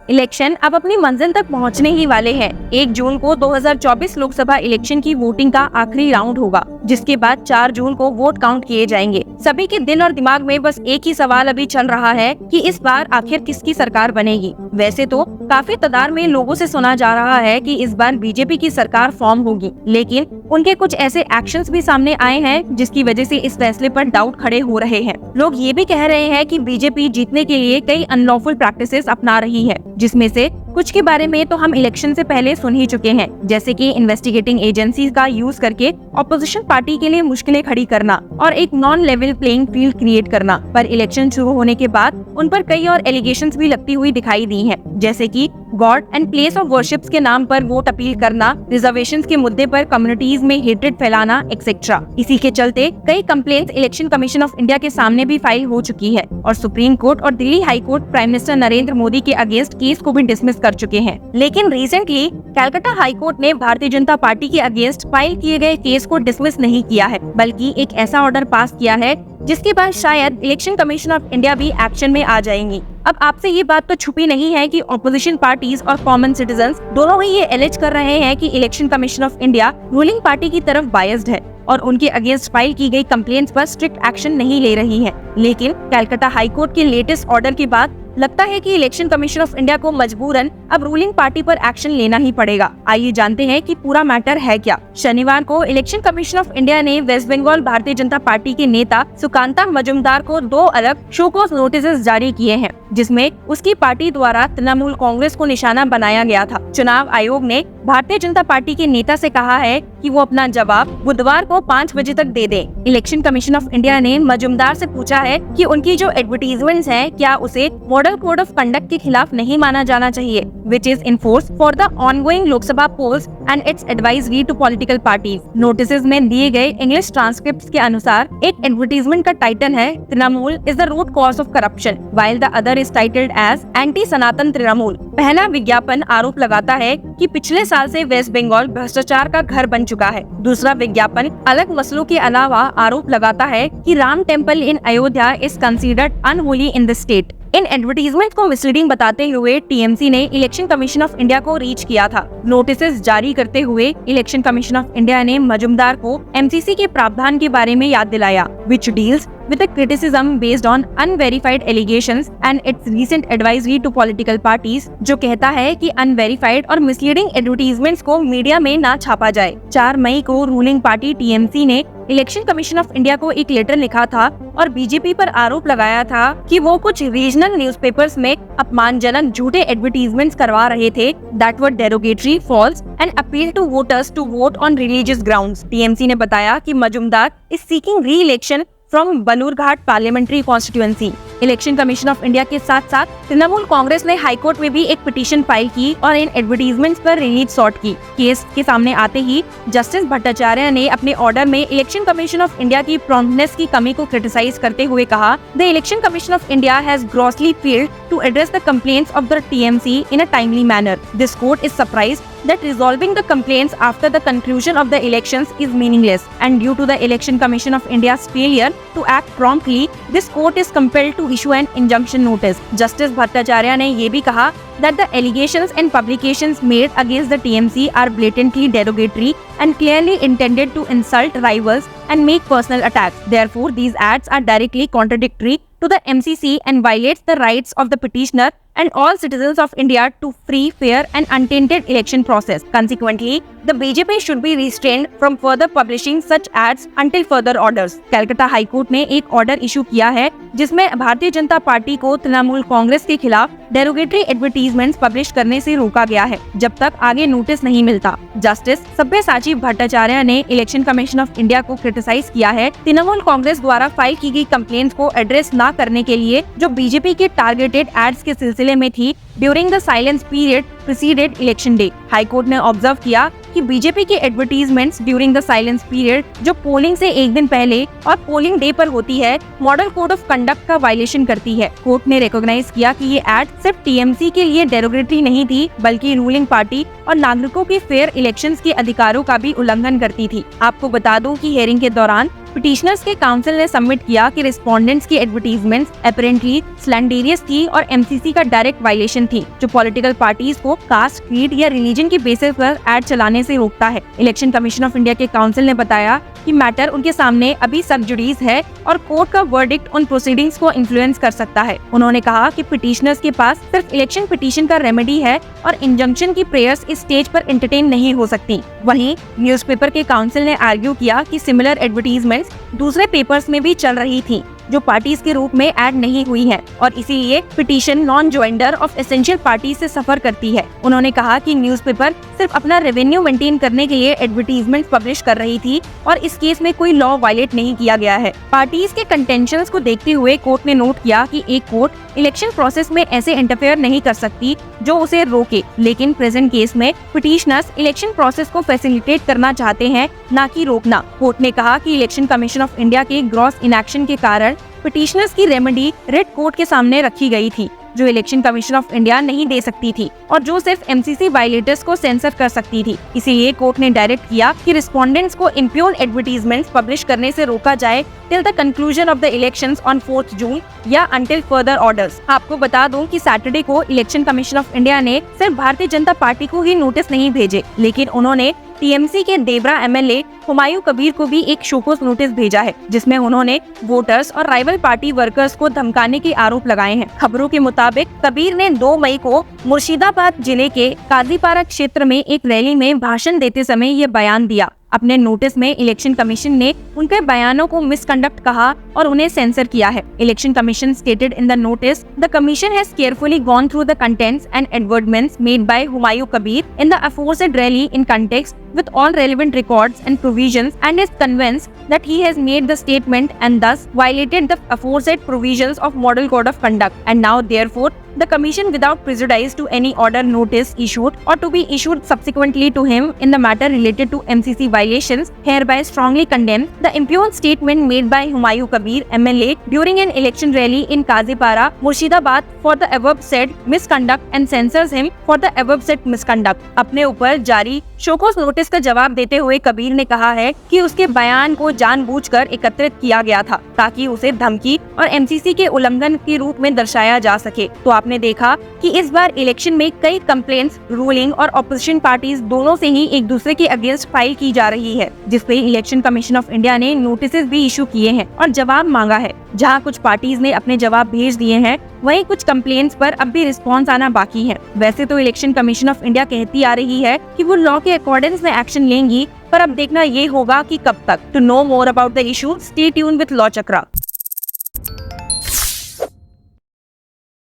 Election अब अपनी मंजिल तक पहुंचने ही वाले हैं। 1 जून को 2024 लोकसभा इलेक्शन की वोटिंग का आखिरी राउंड होगा, जिसके बाद 4 जून को वोट काउंट किए जाएंगे। सभी के दिल और दिमाग में बस एक ही सवाल अभी चल रहा है कि इस बार आखिर किसकी सरकार बनेगी। वैसे तो काफी तादाद में लोगों से सुना जा रहा है कि इस बार बीजेपी की सरकार फॉर्म होगी, लेकिन उनके कुछ ऐसे एक्शंस भी सामने आए हैं जिसकी वजह से इस फैसले पर डाउट खड़े हो रहे हैं। लोग ये भी कह रहे हैं कि बीजेपी जीतने के लिए कई अनलॉफुल प्रैक्टिसेस अपना रही है, जिसमें से कुछ के बारे में तो हम इलेक्शन से पहले सुन ही चुके हैं, जैसे कि इन्वेस्टिगेटिंग एजेंसी का यूज करके ऑपोजिशन पार्टी के लिए मुश्किलें खड़ी करना और एक non level playing field create करना। पर इलेक्शन शुरू होने के बाद उन पर कई और एलिगेशंस भी लगती हुई दिखाई दी हैं, जैसे कि God and place of worships के नाम पर वोट अपील करना, रिजर्वेशंस के मुद्दे पर कम्युनिटीज में हेट्रेड फैलाना एक्सेट्रा। इसी के चलते कई complaints election commission of India के सामने भी फाइल हो चुकी है और सुप्रीम कोर्ट और Delhi high court prime minister Narendra Modi के अगेंस्ट केस को भी डिसमिस कर चुके हैं। लेकिन रिसेंटली कलकत्ता हाई कोर्ट ने भारतीय जनता पार्टी के अगेंस्ट फाइल किए गए केस को डिसमिस नहीं किया है, बल्कि एक ऐसा ऑर्डर पास किया है जिसके बाद शायद इलेक्शन कमीशन ऑफ इंडिया भी एक्शन में आ जाएंगी। अब आपसे ये बात तो छुपी नहीं है कि ऑपोजिशन पार्टीज और कॉमन सिटीजन्स दोनों ही ये एलिज कर रहे हैं कि election commission of India ruling party की तरफ बायस्ड है और उनके अगेंस्ट फाइल की गई कंप्लेंट्स पर स्ट्रिक्ट एक्शन नहीं ले रही है। लेकिन कलकत्ता हाई कोर्ट के लेटेस्ट ऑर्डर के बाद लगता है कि इलेक्शन कमीशन ऑफ इंडिया को मजबूरन अब रूलिंग पार्टी पर एक्शन लेना ही पड़ेगा। आइए जानते हैं कि पूरा मैटर है क्या। शनिवार को इलेक्शन कमीशन ऑफ इंडिया ने वेस्ट बंगाल भारतीय जनता पार्टी के नेता सुकांता मजुमदार को 2 अलग शो कॉज नोटिस जारी किए हैं, जिसमें उसकी पार्टी द्वारा तृणमूल कांग्रेस को निशाना बनाया गया था। चुनाव आयोग ने भारतीय जनता पार्टी के नेता से कहा है कि वो अपना जवाब बुधवार को 5 बजे तक दे दें। इलेक्शन कमीशन ऑफ इंडिया ने मजुमदार से पूछा है कि उनकी जो एडवर्टीजमेंट्स हैं, क्या उसे मॉडल कोड ऑफ कंडक्ट के खिलाफ नहीं माना जाना चाहिए, which is enforced for the ongoing Lok Sabha polls and its advisory to political parties। Notices में दिए गए इंग्लिश ट्रांसक्रिप्ट्स के अनुसार एक एडवर्टीजमेंट का टाइटल है Trinamool is the root cause of corruption, while the other is titled as anti Sanatan Trinamool. पहला विज्ञापन आरोप लगाता है कि पिछले साल से वेस्ट बंगाल भ्रष्टाचार का घर बन चुका है। दूसरा विज्ञापन अलग मसलों के अलावा आरोप लगाता है कि Ram temple in Ayodhya is considered unholy in the state. In advertisement को मिसलीडिंग बताते हुए टीएमसी ने इलेक्शन कमीशन ऑफ इंडिया को रीच किया था। नोटिसेस जारी करते हुए इलेक्शन कमीशन ऑफ इंडिया ने मजुमदार को एमसीसी के प्रावधान के बारे में याद दिलाया, which deals with a criticism based on unverified allegations and its recent advisory to political parties, जो कहता है कि अनवेरिफाइड और मिसलीडिंग एडवर्टीजमेंट्स को मीडिया में ना छापा जाए। 4 मई को रूलिंग पार्टी टीएमसी ने इलेक्शन कमीशन ऑफ इंडिया को एक लेटर लिखा था और बीजेपी पर आरोप लगाया था कि वो कुछ रीजनल न्यूज़पेपर्स में अपमानजनक झूठे एडवर्टीजमेंट्स करवा रहे थे that were derogatory, false and appeal to voters to vote on religious grounds। TMC ने बताया कि Majumdar is seeking re-election from Balurghat parliamentary constituency. Election commission of India के साथ साथ तृणमूल कांग्रेस ने हाई कोर्ट में भी एक पिटीशन फाइल की और इन एडवर्टीजमेंट्स पर रिलीज सॉर्ट की। केस के सामने आते ही जस्टिस भट्टाचार्य ने अपने ऑर्डर में इलेक्शन कमीशन ऑफ इंडिया की प्रॉम्प्टनेस की कमी को क्रिटिसाइज करते हुए कहा, the election commission of India has grossly failed to address the complaints of the TMC in a timely manner. This court is surprised that resolving the complaints after the conclusion of the elections is meaningless, and due to the Election Commission of India's failure to act promptly, this court is compelled to issue an injunction notice। Justice Bhattacharya ने ये भी कहा that the allegations and publications made against the TMC are blatantly derogatory and clearly intended to insult rivals and make personal attacks। Therefore, these acts are directly contradictory to the MCC and violates the rights of the petitioner and all citizens of India to free, fair and untainted election process। Consequently, the BJP should be restrained from further publishing such ads until further orders। Calcutta high court ने एक order issue किया है जिसमें Bharatiya Janata party को तृणमूल कांग्रेस के खिलाफ derogatory advertisements publish करने से रोका गया है जब तक आगे नोटिस नहीं मिलता। जस्टिस सब्यसाची भट्टाचार्य ने इलेक्शन कमीशन ऑफ इंडिया को क्रिटिसाइज किया है तृणमूल कांग्रेस द्वारा फाइल की गई कंप्लेंट्स को एड्रेस न करने के लिए जो बीजेपी के टारगेटेड एड्स के सिलसिले में थी during the silence period preceded election day. High court ने ऑब्जर्व किया कि बीजेपी के advertisements during the silence period जो पोलिंग से एक दिन पहले और पोलिंग डे पर होती है मॉडल कोड ऑफ कंडक्ट का वायलेशन करती है। कोर्ट ने रिकॉग्नाइज किया कि ये एड सिर्फ टीएमसी के लिए डेरोगेटरी नहीं थी बल्कि रूलिंग पार्टी और नागरिकों के फेयर इलेक्शंस के अधिकारों का भी उल्लंघन करती थी। आपको बता दूं कि हियरिंग के दौरान पिटिशनर्स के काउंसिल ने सबमिट किया कि रिस्पोंडेंट्स की एडवर्टीजमेंट्स अपेरेंटली स्लैंडरियस थी और एमसीसी का डायरेक्ट वायलेशन थी, जो पॉलिटिकल पार्टीज को कास्ट, क्रीड या रिलीजन के बेसिस पर एड चलाने से रोकता है। इलेक्शन कमीशन ऑफ इंडिया के काउंसिल ने बताया कि मैटर उनके सामने अभी सब जुडिस है और कोर्ट का वर्डिक्ट उन प्रोसीडिंग्स को इन्फ्लुएंस कर सकता है। उन्होंने कहा कि पिटिशनर्स के पास सिर्फ इलेक्शन पिटीशन का रेमेडी है और इंजंक्शन की प्रेयर्स इस स्टेज पर एंटरटेन नहीं हो सकती। वहीं न्यूज़पेपर के काउंसिल ने आर्ग्यू किया कि सिमिलर एडवर्टीजमेंट्स दूसरे पेपर्स में भी चल रही थी जो पार्टीज के रूप में ऐड नहीं हुई हैं और इसीलिए petition non joinder of essential party से सफर करती है। उन्होंने कहा कि न्यूज़पेपर सिर्फ अपना रेवेन्यू मेंटेन करने के लिए एडवर्टीजमेंट पब्लिश कर रही थी और इस केस में कोई लॉ वायलेट नहीं किया गया है। पार्टीज के कंटेंशंस को देखते हुए कोर्ट ने नोट किया कि एक कोर्ट इलेक्शन प्रोसेस में ऐसे इंटरफेयर नहीं कर सकती जो उसे रोके, लेकिन प्रेजेंट केस में पिटिशनर्स इलेक्शन प्रोसेस को फैसिलिटेट करना चाहते हैं, न कि रोकना। कोर्ट ने कहा कि इलेक्शन कमीशन ऑफ इंडिया के ग्रॉस इनएक्शन के कारण पिटिशनर्स की रेमेडी रेड कोर्ट के सामने रखी गई थी, जो इलेक्शन कमीशन ऑफ इंडिया नहीं दे सकती थी और जो सिर्फ एमसीसी वायलेटर्स को सेंसर कर सकती थी। इसीलिए कोर्ट ने डायरेक्ट किया कि रिस्पोंडेंट्स को इम्प्योर एडवर्टीजमेंट्स पब्लिश करने से रोका जाए till the conclusion of the elections on 4 जून या अंटिल फर्दर ऑर्डर्स। आपको बता दूं कि सैटरडे को इलेक्शन कमीशन ऑफ इंडिया ने सिर्फ भारतीय जनता पार्टी को ही नोटिस नहीं भेजे, लेकिन उन्होंने टीएमसी के देवरा एमएलए हुमायूं कबीर को भी एक शोकॉज नोटिस भेजा है, जिसमें उन्होंने वोटर्स और राइवल पार्टी वर्कर्स को धमकाने के आरोप लगाए हैं। खबरों के मुताबिक कबीर ने 2 मई को मुर्शिदाबाद जिले के काजीपारा क्षेत्र में एक रैली में भाषण देते समय ये बयान दिया। अपने नोटिस में इलेक्शन कमीशन ने उनके बयानों को मिसकंडक्ट कहा और उन्हें सेंसर किया है। Election commission stated in the notice, the commission has carefully gone through the contents and advertisements made by Humayun Kabir in the aforesaid rally in context with all relevant records and provisions and is convinced that he has made the statement and thus violated the aforesaid provisions of Model Code of Conduct, and now therefore the Commission, without prejudice to any order, notice issued or to be issued subsequently to him in the matter related to MCC violations, hereby strongly condemn the impugned statement made by Humayun Kabir MLA during an election rally in Kazipara, Murshidabad for the above said misconduct and censors him for the above said misconduct। अपने ऊपर जारी show cause notice का जवाब देते हुए कबीर ने कहा है कि उसके बयान को जानबूझकर एकत्रित किया गया था ताकि उसे धमकी और एमसीसी के उल्लंघन के रूप में दर्शाया जा सके। तो आपने देखा कि इस बार इलेक्शन में कई कंप्लेंट्स रूलिंग और ऑपोजिशन पार्टीज दोनों से ही एक दूसरे के अगेंस्ट फाइल की जा रही है, जिसपे इलेक्शन कमीशन ऑफ इंडिया ने नोटिस भी इशू किए हैं और जवाब मांगा है। जहां कुछ पार्टीज ने अपने जवाब भेज दिए हैं, वहीं कुछ कंप्लेंट्स पर अब भी रिस्पांस आना बाकी है। वैसे तो इलेक्शन कमीशन ऑफ इंडिया कहती आ रही है कि वो लॉ के अकॉर्डेंस में एक्शन लेंगी, पर अब देखना ये होगा कि कब तक। To know more about the issue, stay tuned with law chakra.